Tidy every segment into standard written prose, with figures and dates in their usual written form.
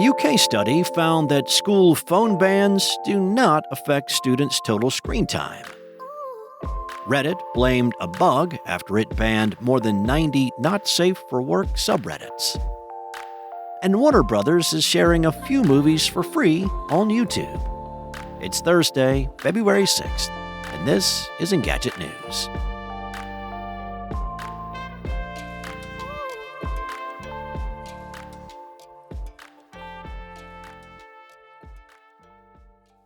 A UK study found that school phone bans do not affect students' total screen time. Reddit blamed a bug after it banned more than 90 not safe for work subreddits. And Warner Brothers is sharing a few movies for free on YouTube. It's Thursday, February 6th, and this is Engadget News.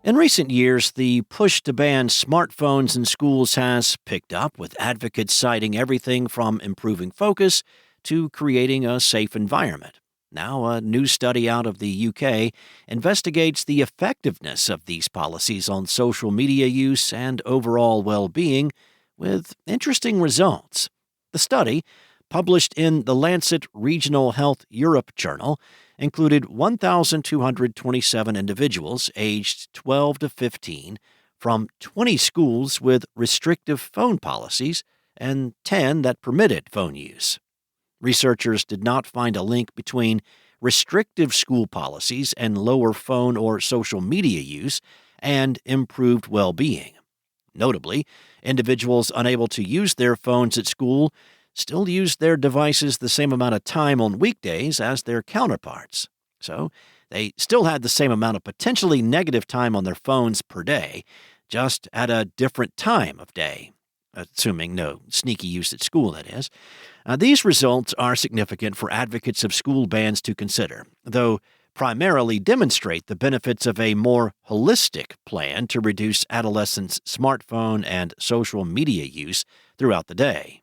In recent years, the push to ban smartphones in schools has picked up, with advocates citing everything from improving focus to creating a safe environment. Now, a new study out of the UK investigates the effectiveness of these policies on social media use and overall well-being, with interesting results. The study, published in the Lancet Regional Health Europe Journal, included 1,227 individuals aged 12 to 15 from 20 schools with restrictive phone policies and 10 that permitted phone use. Researchers did not find a link between restrictive school policies and lower phone or social media use and improved well-being. Notably, individuals unable to use their phones at school still used their devices the same amount of time on weekdays as their counterparts. So, they still had the same amount of potentially negative time on their phones per day, just at a different time of day, assuming no sneaky use at school, that is. These results are significant for advocates of school bans to consider, though primarily demonstrate the benefits of a more holistic plan to reduce adolescents' smartphone and social media use throughout the day.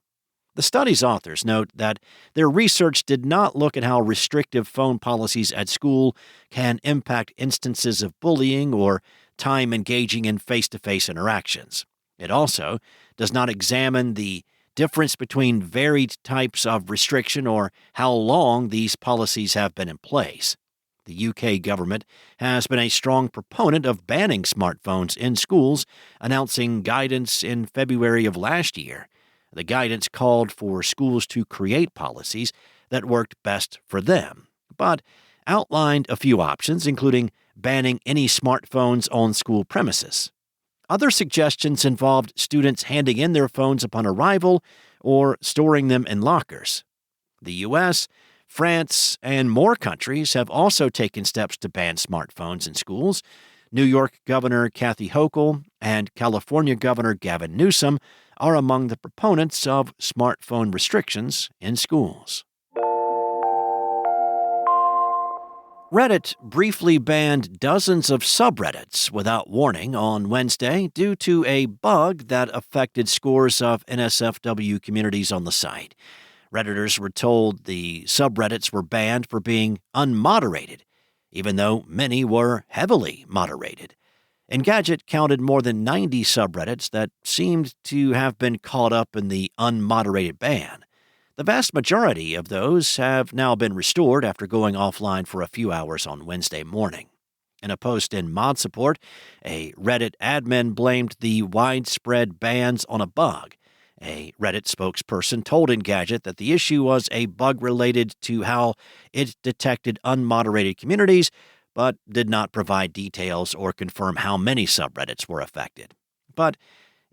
The study's authors note that their research did not look at how restrictive phone policies at school can impact instances of bullying or time engaging in face-to-face interactions. It also does not examine the difference between varied types of restriction or how long these policies have been in place. The UK government has been a strong proponent of banning smartphones in schools, announcing guidance in February of last year. The guidance called for schools to create policies that worked best for them, but outlined a few options, including banning any smartphones on school premises. Other suggestions involved students handing in their phones upon arrival or storing them in lockers. The U.S., France, and more countries have also taken steps to ban smartphones in schools. New York Governor Kathy Hochul and California Governor Gavin Newsom are among the proponents of smartphone restrictions in schools. Reddit briefly banned dozens of subreddits without warning on Wednesday due to a bug that affected scores of NSFW communities on the site. Redditors were told the subreddits were banned for being unmoderated, even though many were heavily moderated. Engadget counted more than 90 subreddits that seemed to have been caught up in the unmoderated ban. The vast majority of those have now been restored after going offline for a few hours on Wednesday morning. In a post in Mod Support, a Reddit admin blamed the widespread bans on a bug. A Reddit spokesperson told Engadget that the issue was a bug related to how it detected unmoderated communities, but did not provide details or confirm how many subreddits were affected. But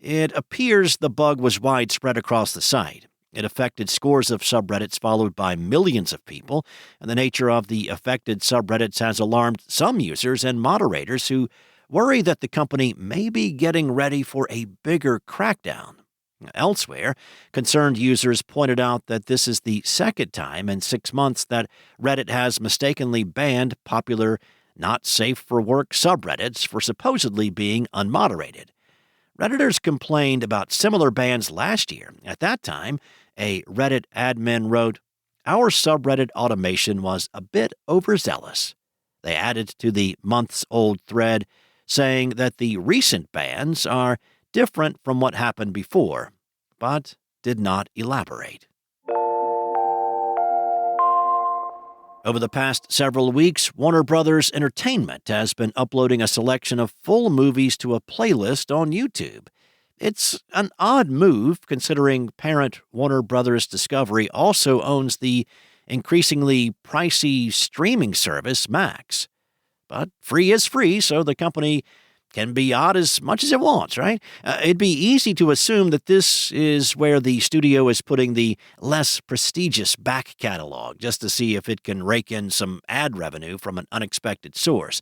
it appears the bug was widespread across the site. It affected scores of subreddits followed by millions of people, and the nature of the affected subreddits has alarmed some users and moderators who worry that the company may be getting ready for a bigger crackdown. Elsewhere, concerned users pointed out that this is the second time in 6 months that Reddit has mistakenly banned popular not-safe-for-work subreddits for supposedly being unmoderated. Redditors complained about similar bans last year. At that time, a Reddit admin wrote, "Our subreddit automation was a bit overzealous." They added to the months-old thread, saying that the recent bans are different from what happened before, but did not elaborate. Over the past several weeks, Warner Brothers Entertainment has been uploading a selection of full movies to a playlist on YouTube. It's an odd move, considering parent Warner Brothers Discovery also owns the increasingly pricey streaming service, Max. But free is free, so the company can be odd as much as it wants, right? It'd be easy to assume that this is where the studio is putting the less prestigious back catalog just to see if it can rake in some ad revenue from an unexpected source.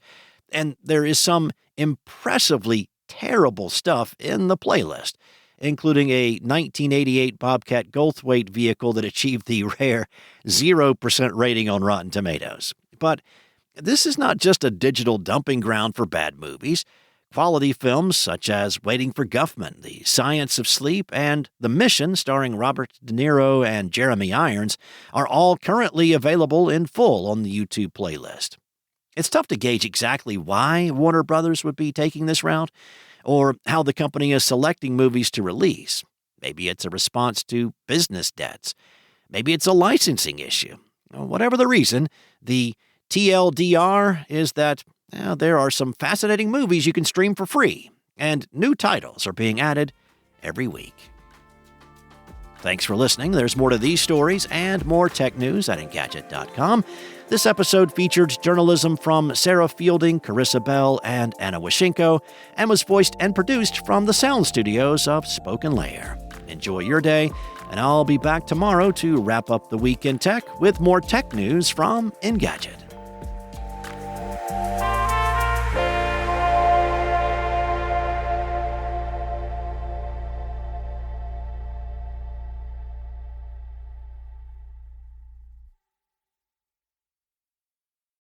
And there is some impressively terrible stuff in the playlist, including a 1988 Bobcat Goldthwait vehicle that achieved the rare 0% rating on Rotten Tomatoes. But this is not just a digital dumping ground for bad movies. Quality films such as Waiting for Guffman, The Science of Sleep, and The Mission, starring Robert De Niro and Jeremy Irons, are all currently available in full on the YouTube playlist. It's tough to gauge exactly why Warner Brothers would be taking this route, or how the company is selecting movies to release. Maybe it's a response to business debts. Maybe it's a licensing issue. Whatever the reason, the TLDR is that there are some fascinating movies you can stream for free, and new titles are being added every week. Thanks for listening. There's more to these stories and more tech news at Engadget.com. This episode featured journalism from Sarah Fielding, Carissa Bell, and Anna Washenko, and was voiced and produced from the sound studios of Spoken Layer. Enjoy your day, and I'll be back tomorrow to wrap up the week in tech with more tech news from Engadget.